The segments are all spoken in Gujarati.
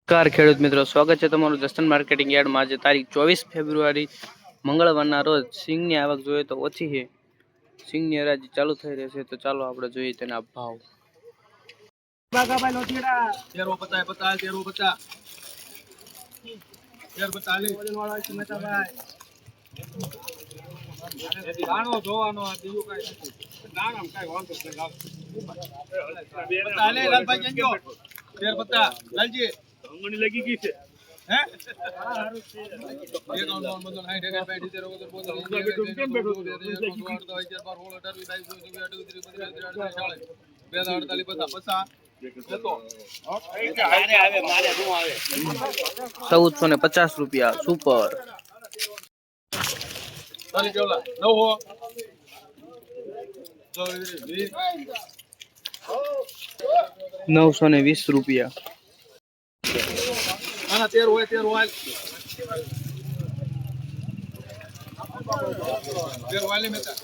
નમસ્કાર ખેડૂત મિત્રો, સ્વાગત છે તમારું જસ્ટન માર્કેટિંગ યાર્ડમાં। આજે તારીખ 24 ફેબ્રુઆરી મંગળવારના રોજ સિંગની આવક જોઈએ તો ઓછી છે। સિંગની હરાજી ચાલુ થઈ રહેશે, તો ચાલો આપણે જોઈએ તેના ભાવ। લગી ગઈ છે હે ₹1450 સુપર। 920 રૂપિયા। આના 13 હોય 13 હોય 13 વાલી મેતા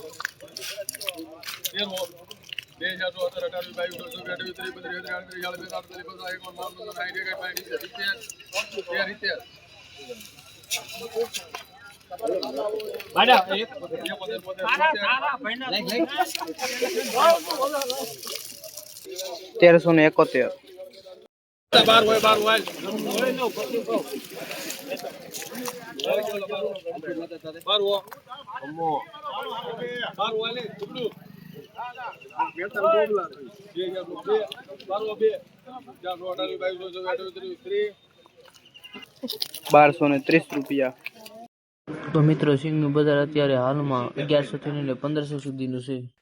13 હો 1371। 12 હોય 12 હોય 1230 રૂપિયા। તો મિત્રો, સિંગનું બજાર અત્યારે હાલમાં 1100 થી લઈને 1500 સુધીનું છે।